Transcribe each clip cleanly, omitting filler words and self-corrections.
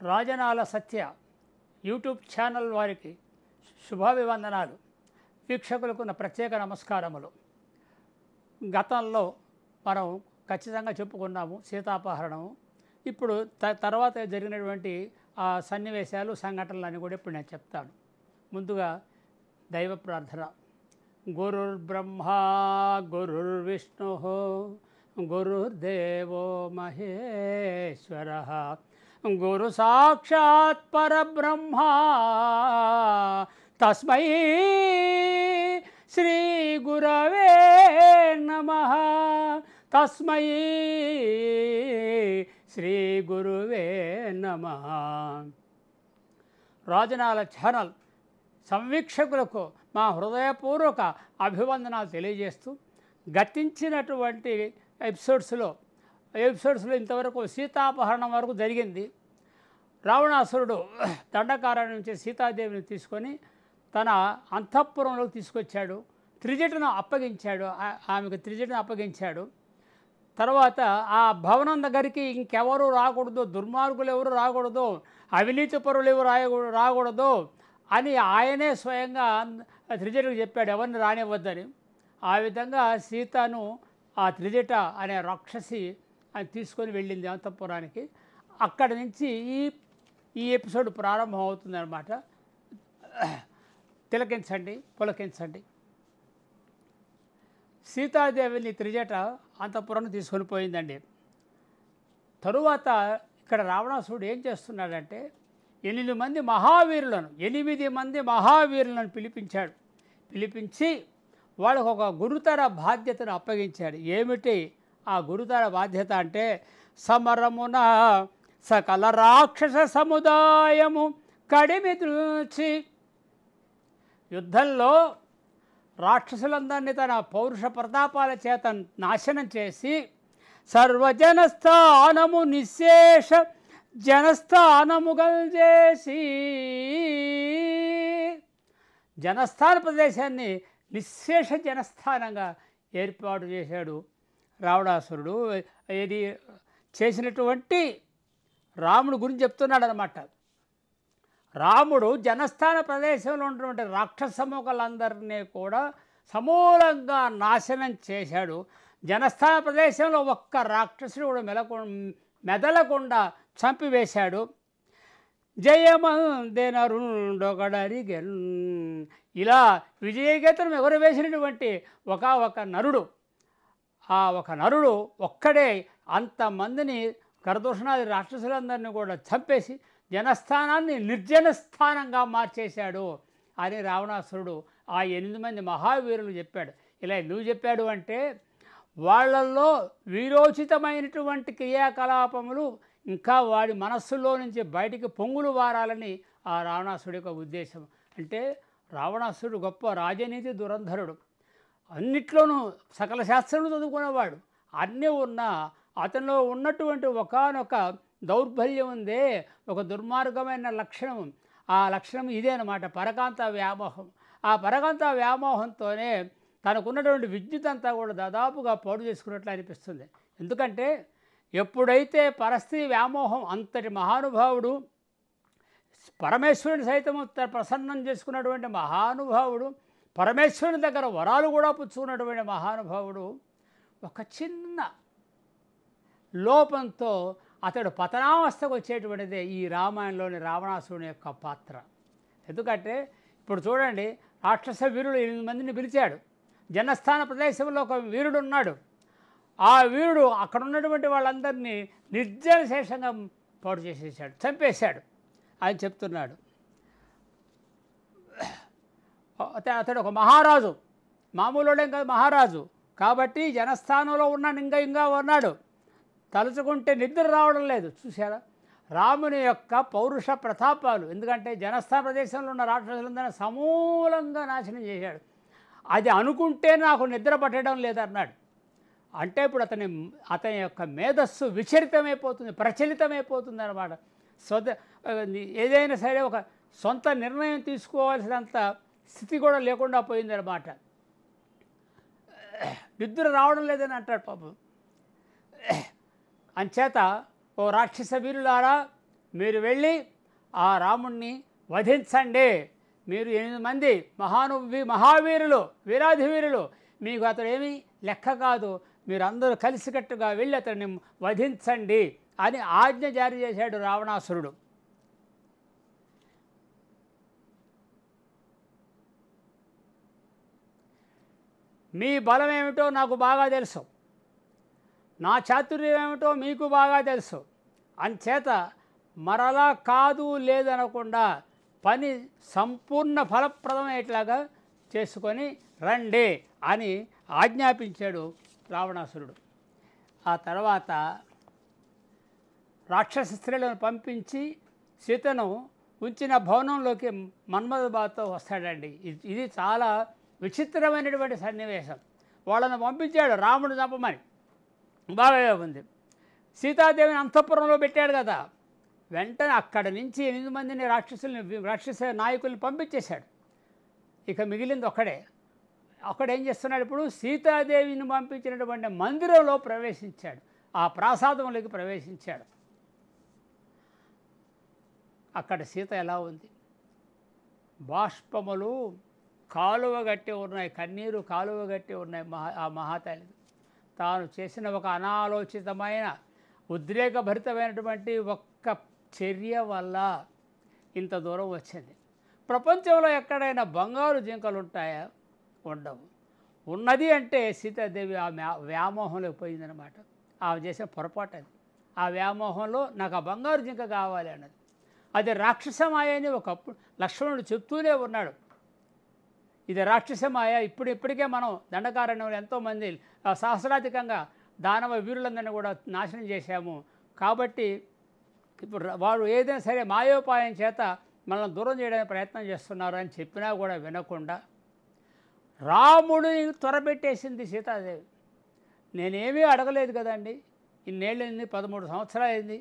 రాజనాల సత్య YouTube channel వారికి శుభాభివందనాలు. వీక్షకులకు నా ప్రత్యేక నమస్కారములు. గతంలో మనం ఖచ్చితంగా చెప్పుకున్నాము సీతాపహరణము. ఇప్పుడు తర్వాత జరిగినటువంటి ఆ సన్నివేశాలు సంఘటనలు కూడా ఇప్పుడు నేను చెప్తాను. ముందుగా దైవ ప్రార్థన. గురుర్బ్రహ్మా గురుర్విష్ణు గురుర్దేవో మహేశ్వరః గురు సాక్షాత్ పరబ్రహ్మ తస్మై శ్రీ గురవే నమః. తస్మై శ్రీ గురువే నమః. రాజనాల ఛానల్ సంవీక్షకులకు మా హృదయపూర్వక అభివందనాలు తెలియజేస్తూ, గతించినటువంటి ఎపిసోడ్స్లో ఇంతవరకు సీతాపహరణం వరకు జరిగింది. రావణాసురుడు దండకారణ్యం నుంచి సీతాదేవిని తీసుకొని తన అంతఃపురంలోకి తీసుకొచ్చాడు. త్రిజటను అప్పగించాడు, ఆమెకు త్రిజటను అప్పగించాడు. తర్వాత ఆ భవనం దగ్గరికి ఇంకెవరు రాకూడదు, దుర్మార్గులు ఎవరు రాకూడదు, అవినీతి పరులు ఎవరు రాకూడదు అని ఆయనే స్వయంగా త్రిజటకు చెప్పాడు, ఎవరిని రానివ్వద్దని. ఆ విధంగా సీతను ఆ త్రిజట అనే రాక్షసి అని తీసుకొని వెళ్ళింది అంతఃపురానికి. అక్కడి నుంచి ఈ ఎపిసోడ్ ప్రారంభం అవుతుందన్నమాట. తిలకించండి, పులకించండి. సీతాదేవిని త్రిజట అంతఃపురాన్ని తీసుకొని పోయిందండి. తరువాత ఇక్కడ రావణాసురుడు ఏం చేస్తున్నాడంటే 8 మంది మహావీరులను పిలిపించి వాళ్ళకు ఒక గురుతర బాధ్యతను అప్పగించాడు. ఏమిటి ఆ గురుతర బాధ్యత అంటే, సమరమున సకల రాక్షస సముదాయము కడిమి దృచి, యుద్ధంలో రాక్షసులందరినీ తన పౌరుష ప్రతాపాల చేత నాశనం చేసి, సర్వజనస్థానము నిశేష జనస్థానముగల్ చేసి, జనస్థాన ప్రదేశాన్ని నిశేష జనస్థానంగా ఏర్పాటు చేశాడు రావణాసురుడు. ఇది చేసినటువంటి రాముడు గురించి చెప్తున్నాడు అన్నమాట. రాముడు జనస్థాన ప్రదేశంలో ఉన్నటువంటి రాక్షస సమూహాలందరినీ కూడా సమూలంగా నాశనం చేశాడు. జనస్థాన ప్రదేశంలో ఒక్క రాక్షసుడు కూడా మెదలకుండా చంపివేశాడు. జయమందెనరుండొకడరిగెన్, ఇలా విజయగీతం ఎగురవేసినటువంటి ఒక నరుడు, ఆ ఒక నరుడు ఒక్కడే అంతమందిని కరదూషణాది రాక్షసులందరినీ కూడా చంపేసి జనస్థానాన్ని నిర్జన స్థానంగా మార్చేశాడు అని రావణాసురుడు ఆ 8 మంది మహావీరులు చెప్పాడు. ఇలా ఎందుకు చెప్పాడు అంటే, వాళ్ళల్లో వీరోచితమైనటువంటి క్రియాకలాపములు ఇంకా వాడి మనస్సులో నుంచి బయటికి పొంగులు వారాలని ఆ రావణాసుడి యొక్క ఉద్దేశం. అంటే రావణాసుడు గొప్ప రాజనీతి దురంధరుడు, అన్నిట్లోనూ సకల శాస్త్రములు చదువుకునేవాడు. అన్నీ ఉన్నా అతనిలో ఉన్నటువంటి ఒకానొక దౌర్బల్యం ఉందే, ఒక దుర్మార్గమైన లక్షణం. ఆ లక్షణం ఇదే అన్నమాట, పరకాంత వ్యామోహం. ఆ పరకాంత వ్యామోహంతోనే తనకున్నటువంటి విద్యుత్ అంతా కూడా దాదాపుగా పాడు చేసుకున్నట్లు అనిపిస్తుంది. ఎందుకంటే ఎప్పుడైతే పరస్త్రీ వ్యామోహం, అంతటి మహానుభావుడు, పరమేశ్వరుని సైతము ప్రసన్నం చేసుకున్నటువంటి మహానుభావుడు, పరమేశ్వరుని దగ్గర వరాలు కూడా పుచ్చుకున్నటువంటి మహానుభావుడు, ఒక చిన్న లోపంతో అతడు పతనావస్థకు వచ్చేటువంటిదే ఈ రామాయణంలోని రావణాసురుని యొక్క పాత్ర. ఎందుకంటే ఇప్పుడు చూడండి, రాక్షస వీరుడు 8 మందిని పిలిచాడు. జనస్థాన ప్రదేశంలో ఒక వీరుడు ఉన్నాడు. ఆ వీరుడు అక్కడ ఉన్నటువంటి వాళ్ళందరినీ నిర్జన శేషంగా పాడు చేసేసాడు, చంపేశాడు అని చెప్తున్నాడు. అతడు ఒక మహారాజు, మామూలుడేం కాదు, మహారాజు. కాబట్టి జనస్థానంలో ఉన్నాడు, ఇంకా ఉన్నాడు. తలుచుకుంటే నిద్ర రావడం లేదు. చూసారా రాముని యొక్క పౌరుష ప్రతాపాలు. ఎందుకంటే జనస్థాన ప్రదేశంలో ఉన్న రాక్షసులందరినీ సమూలంగా నాశనం చేశాడు. అది అనుకుంటే నాకు నిద్ర పట్టడం లేదన్నాడు. అంటే ఇప్పుడు అతని యొక్క మేధస్సు విచలితమైపోతుంది, ప్రచలితమైపోతుంది అన్నమాట. ఏదైనా సరే ఒక సొంత నిర్ణయం తీసుకోవాల్సినంత స్థితి కూడా లేకుండా పోయిందన్నమాట. నిద్ర రావడం లేదని అంటాడు పాపం. అంచేత ఓ రాక్షస వీరులారా, మీరు వెళ్ళి ఆ రాముణ్ణి వధించండి. మీరు 8 మంది మహావీరులు, వీరాధివీరులు, మీకు అతడు ఏమీ లెక్క కాదు, మీరందరూ కలిసికట్టుగా వెళ్ళి అతడిని వధించండి అని ఆజ్ఞ జారీ చేశాడు రావణాసురుడు. మీ బలం ఏమిటో నాకు బాగా తెలుసు, నా చాతుర్యం ఏమిటో మీకు బాగా తెలుసు, అంచేత మరలా కాదు లేదనకుండా పని సంపూర్ణ ఫలప్రదమయ్యేట్లాగా చేసుకొని రండి అని ఆజ్ఞాపించాడు రావణాసురుడు. ఆ తర్వాత రాక్షస స్త్రీలను పంపించి సీతను ఉంచిన భవనంలోకి మన్మథబాధతో వస్తాడండి. ఇది చాలా విచిత్రమైనటువంటి సన్నివేశం. వాళ్ళని పంపించాడు రాముడు చంపమని, బాగా ఉంది. సీతాదేవిని అంతఃపురంలో పెట్టాడు కదా, వెంటనే అక్కడి నుంచి 8 మందిని రాక్షస నాయకుల్ని పంపించేశాడు. ఇక మిగిలింది ఒక్కడేం చేస్తున్నాడు, ఇప్పుడు సీతాదేవిని పంపించినటువంటి మందిరంలో ప్రవేశించాడు, ఆ ప్రాసాదంలోకి ప్రవేశించాడు. అక్కడ సీత ఎలా ఉంది, బాష్పములు కాలువగట్టి ఉన్నాయి, కన్నీరు కాలువగట్టి ఉన్నాయి ఆ మహాతల్లి. తాను చేసిన ఒక అనాలోచితమైన ఉద్రేకభరితమైనటువంటి ఒక్క చర్య వల్ల ఇంత దూరం వచ్చింది. ప్రపంచంలో ఎక్కడైనా బంగారు జింకలు ఉంటాయా? ఉండవు. ఉన్నది అంటే సీతాదేవి ఆ వ్యామోహంలోకి పోయిందనమాట. ఆమె చేసిన పొరపాటు అది. ఆ వ్యామోహంలో నాకు ఆ బంగారు జింక కావాలి అన్నది. అది రాక్షసమాయ అని ఒకప్పుడు లక్ష్మణుడు చెప్తూనే ఉన్నాడు. ఇది రాక్షసమాయ. ఇప్పటికే మనం దండకారణ్యంలో ఎంతోమంది సహస్రాధికంగా దానవ వీరులందరినీ కూడా నాశనం చేశాము. కాబట్టి ఇప్పుడు వాడు ఏదైనా సరే మాయోపాయం చేత మనల్ని దూరం చేయడానికి ప్రయత్నం చేస్తున్నారు అని చెప్పినా కూడా వినకుండా రాముడిని త్వరబెట్టేసింది సీతాదేవి. నేనేమీ అడగలేదు కదండి, ఇన్నేళ్ళైంది, 13 సంవత్సరాలు అయింది,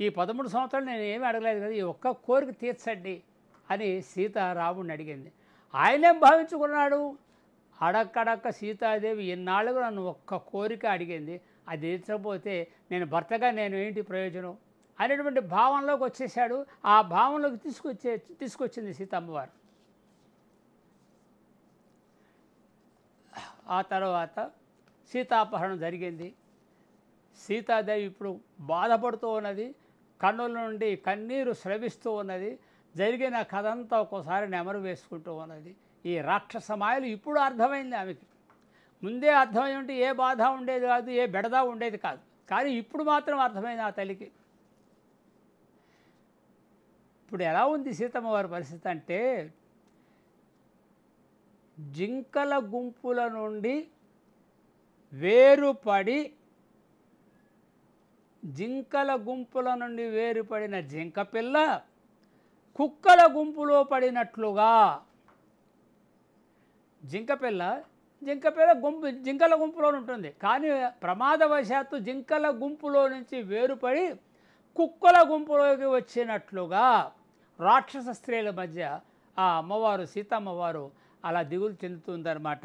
ఈ 13 సంవత్సరాలు నేను ఏమీ అడగలేదు కదా, ఈ ఒక్క కోరిక తీర్చండి అని సీత రాముడిని అడిగింది. ఆయనేం భావించుకున్నాడు, అడక్కడక్క సీతాదేవి ఇన్నాళ్ళుగా నన్ను ఒక్క కోరిక అడిగింది, అది తీర్చకపోతే నేను భర్తగా నేను ఏంటి ప్రయోజనం అనేటువంటి భావంలోకి వచ్చేసాడు. ఆ భావంలోకి తీసుకొచ్చింది సీతమ్మవారు. ఆ తర్వాత సీతాపహరణం జరిగింది. సీతాదేవి ఇప్పుడు బాధపడుతూ ఉన్నది, కన్నుల నుండి కన్నీరు స్రవిస్తూ ఉన్నది. జరిగిన కథ అంతా ఒక్కోసారి నెమరు వేసుకుంటూ ఉన్నది. ఈ రాక్షసమాయలు ఇప్పుడు అర్థమైంది ఆమెకి. ముందే అర్థమై ఉంటే ఏ బాధ ఉండేది కాదు, ఏ బెడద ఉండేది కాదు. కానీ ఇప్పుడు మాత్రం అర్థమైంది ఆ తల్లికి. ఇప్పుడు ఎలా ఉంది సీతమ్మ వారి పరిస్థితి అంటే, జింకల గుంపుల నుండి వేరుపడిన జింకపిల్ల కుక్కల గుంపులో పడినట్లుగా. జింకపిల్ల జింకల గుంపులో ఉంటుంది, కానీ ప్రమాదవశాత్తు జింకల గుంపులో నుంచి వేరుపడి కుక్కల గుంపులోకి వచ్చినట్లుగా రాక్షస స్త్రీల మధ్య ఆ అమ్మవారు సీతమ్మవారు అలా దిగులు చెందుతుందన్నమాట.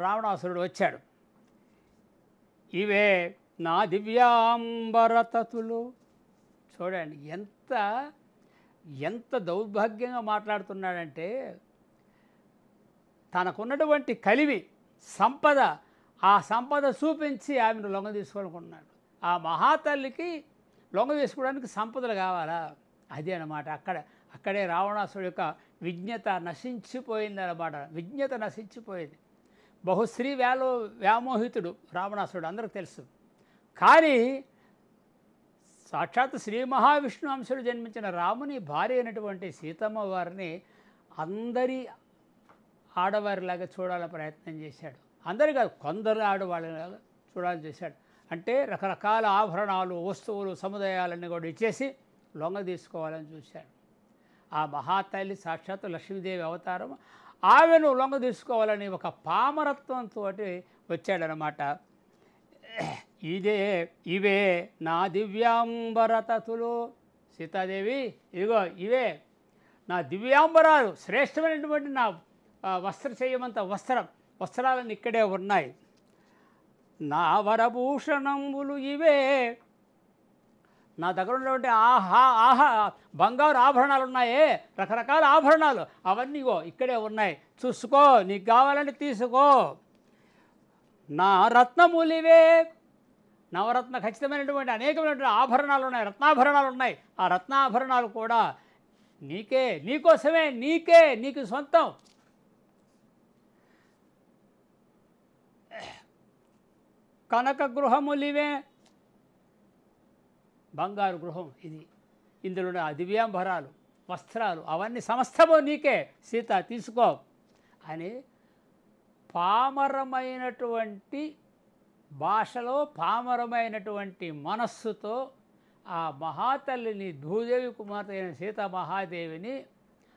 రావణాసురుడు వచ్చాడు. ఇవే నా దివ్యాంబరతతులు. చూడండి ఎంత దౌర్భాగ్యంగా మాట్లాడుతున్నాడంటే, తనకున్నటువంటి కలివి సంపద, ఆ సంపద చూపించి ఆమెను లొంగ తీసుకోవాలనుకున్నాడు. ఆ మహాతల్లికి లొంగ తీసుకోవడానికి సంపదలు కావాలా? అది అన్నమాట. అక్కడే రావణాసురుడు యొక్క విజ్ఞత నశించిపోయిందన్నమాట. విజ్ఞత నశించిపోయింది. బహుశ్రీ వ్యామోహితుడు రావణాసురుడు, అందరికి తెలుసు. కానీ సాక్షాత్ శ్రీ మహావిష్ణు అంశుడు జన్మించిన రాముని భార్య అయినటువంటి సీతమ్మ వారిని అందరి ఆడవారిలాగా చూడాలని ప్రయత్నం చేశాడు. అందరి కాదు, కొందరు ఆడవాళ్ళలాగా చూడాలని చేశాడు. అంటే రకరకాల ఆభరణాలు, వస్తువులు, సముదాయాలన్నీ కూడా ఇచ్చేసి లొంగ తీసుకోవాలని చూశాడు. ఆ మహాతల్లి సాక్షాత్ లక్ష్మీదేవి అవతారం, ఆమెను లొంగ తీసుకోవాలని ఒక పామరత్వంతో వచ్చాడనమాట. ఇవే నా దివ్యాంబరతతులు. సీతాదేవి, ఇదిగో ఇవే నా దివ్యాంబరాలు, శ్రేష్టమైనటువంటి నా వస్త్రశయ్యమంత వస్త్రాలన్నీ ఇక్కడే ఉన్నాయి. నా వరభూషణంబులు ఇవే నా దగ్గర ఉన్నటువంటి ఆహా బంగారు ఆభరణాలు ఉన్నాయే, రకరకాల ఆభరణాలు, అవన్నీ ఇక్కడే ఉన్నాయి, చూసుకో, నీకు కావాలంటే తీసుకో. నా రత్నములివే, నవరత్న ఖచ్చితమైనటువంటి అనేకమైనటువంటి ఆభరణాలు ఉన్నాయి, రత్నాభరణాలు ఉన్నాయి. ఆ రత్నాభరణాలు కూడా నీకే, నీకోసమే, నీకు సొంతం. కనక గృహములివే, బంగారు గృహం ఇది, ఇందులో దివ్యాంబరాలు, వస్త్రాలు, అవన్నీ సమస్తము నీకే సీత, తీసుకో అని పామరమైనటువంటి భాషలో, పామరమైనటువంటి మనస్సుతో ఆ మహాతల్లిని, భూదేవి కుమార్తె అయిన సీతామహాదేవిని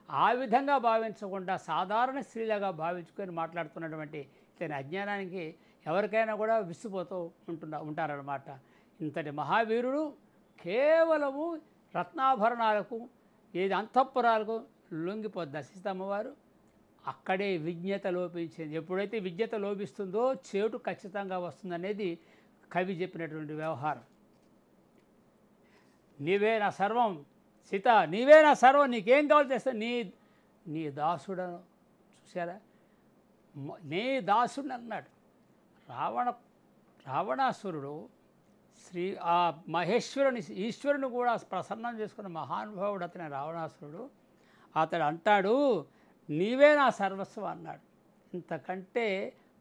ఆ విధంగా భావించకుండా సాధారణ స్త్రీలుగా భావించుకొని మాట్లాడుతున్నటువంటి ఇతని అజ్ఞానానికి ఎవరికైనా కూడా విసిపోతూ ఉంటారన్నమాట. ఇంతటి మహావీరుడు కేవలము రత్నాభరణాలకు, ఏది అంతఃపురాలకు లొంగిపోద్దా సీతమ్మవారు? అక్కడే విజ్ఞత లోపించింది. ఎప్పుడైతే విజ్ఞత లోపిస్తుందో చేటు ఖచ్చితంగా వస్తుందనేది కవి చెప్పినటువంటి వ్యవహారం. నీవే నా సర్వం సీత, నీవే నా సర్వం, నీకేం కావాలి చేస్తా, నీ దాసుడను. చూసారా, నీ దాసుడు అన్నాడు. రావణాసురుడు ఆ మహేశ్వరుని, ఈశ్వరుని కూడా ప్రసన్నం చేసుకున్న మహానుభావుడు అతని రావణాసురుడు. అతడు అంటాడు, నీవే నా సర్వస్వం అన్నాడు. ఇంతకంటే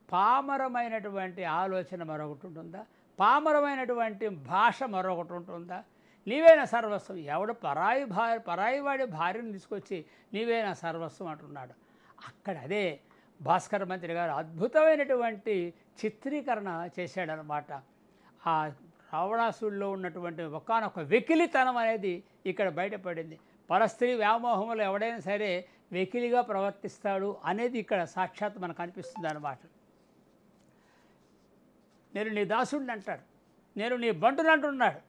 పామరమైనటువంటి ఆలోచన మరొకటి ఉంటుందా? పామరమైనటువంటి భాష మరొకటి ఉంటుందా? నీవే నా సర్వస్వం. ఎవడు పరాయి వాడి భార్యను తీసుకొచ్చి నీవే నా సర్వస్వం అంటున్నాడు. అక్కడ అదే భాస్కర మంత్రి గారు అద్భుతమైనటువంటి చిత్రీకరణ చేశాడనమాట. ఆ రావణాసుడిలో ఉన్నటువంటి ఒకానొక వెకిలితనం అనేది ఇక్కడ బయటపడింది. పరస్త్రీ వ్యామోహంలో ఎవడైనా సరే వెకిలిగా ప్రవర్తిస్తాడు అనేది ఇక్కడ సాక్షాత్ మనకు అనిపిస్తుంది అన్నమాట. నేను నీ దాసుడిని అంటాడు, నేను నీ బంటుని అంటున్నాడు.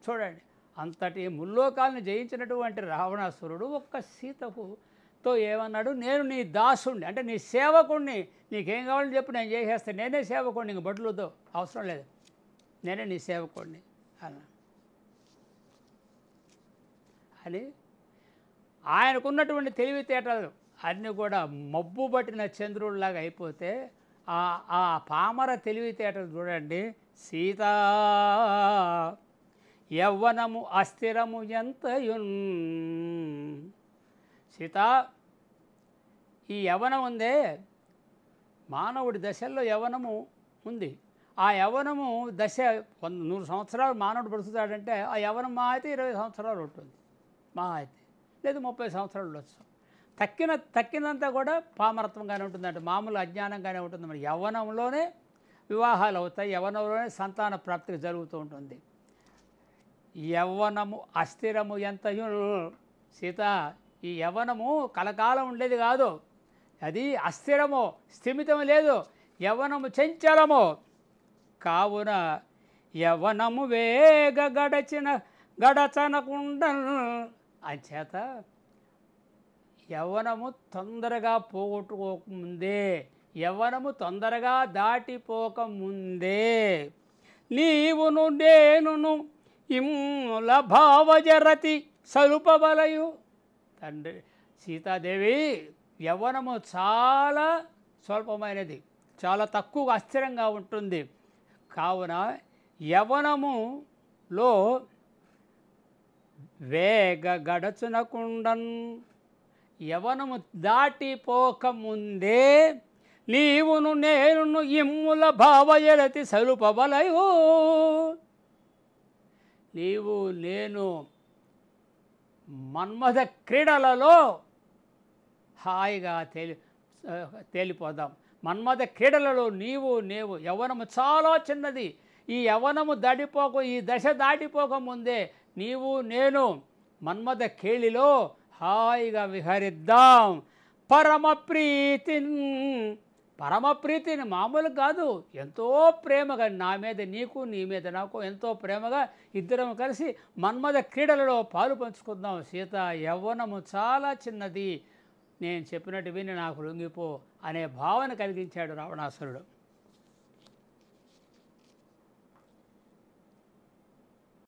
చూడండి, అంతటి ముల్లోకాలను జయించినటువంటి రావణాసురుడు ఒక్క సీతతో ఏమన్నాడు, నేను నీ దాసుడిని, అంటే నీ సేవకుడిని, నీకేం కావాలని చెప్పి నేను చేసేస్తాను, నేనే సేవకుడిని, ఇంక బట్టలతో అవసరం లేదు, నేనే నీ సేవకుడిని అన్నా అని. ఆయనకున్నటువంటి తెలివితేటలు అన్నీ కూడా మబ్బు పట్టిన చంద్రుడిలాగా అయిపోతే ఆ పామర తెలివితేటలు చూడండి. సీత యవ్వనము అస్థిరము ఎంతయున్, సీత ఈ యవ్వనం ఉందే, మానవుడి దశల్లో యవ్వనము ఉంది. ఆ యవ్వనము దశ 100 సంవత్సరాలు మానవుడు బ్రతుకుతాడంటే ఆ యవ్వనం మా అయితే 20 సంవత్సరాలు ఉంటుంది, మా అయితే లేదు 30 సంవత్సరాలు ఉండొచ్చు. తక్కినంతా కూడా పామరత్వంగానే ఉంటుందంటే మామూలు అజ్ఞానంగానే ఉంటుంది. మరి యవ్వనంలోనే వివాహాలు అవుతాయి, యవ్వనంలోనే సంతాన ప్రాప్తి జరుగుతూ ఉంటుంది. యవ్వనము అస్థిరము ఎంతయు, సీత ఈ యవ్వనము కలకాలం ఉండేది కాదు, అది అస్థిరము, స్థిమితం లేదు, యవ్వనము చంచలము. కావున యవ్వనము వేగ గడచనకుండను, అంచేత యవ్వనము తొందరగా పోగొట్టుకోకముందే, యవ్వనము తొందరగా దాటిపోకముందే నీవును నేనును ఇమ్ముల భావజరతి సలుపబలయు. తండ్రి సీతాదేవి, యవ్వనము చాలా స్వల్పమైనది, చాలా తక్కువ అస్థిరంగా ఉంటుంది. కావున యవ్వనములో వేగ గడచునకుండన్, యవ్వనము దాటిపోకముందే నీవును నేనును ఇమ్ముల భావజరతి సలుపబలయు. నీవు నేను మన్మథ క్రీడలలో హాయిగా తేలిపోదాం. మన్మథ క్రీడలలో నీవు యవ్వనము చాలా చిన్నది, ఈ యవ్వనము ఈ దశ దాటిపోక ముందే నీవు నేను మన్మథ కేళిలో హాయిగా విహరిద్దాం. పరమప్రీతిని మామూలు కాదు, ఎంతో ప్రేమగా నా మీద నీకు, నీ మీద నాకు ఎంతో ప్రేమగా ఇద్దరం కలిసి మన్మథ క్రీడలలో పాలు పంచుకుందాం. సీత యవ్వనము చాలా చిన్నది, నేను చెప్పినట్టు విని నాకు లొంగిపో అనే భావన కలిగించాడు రావణాసురుడు.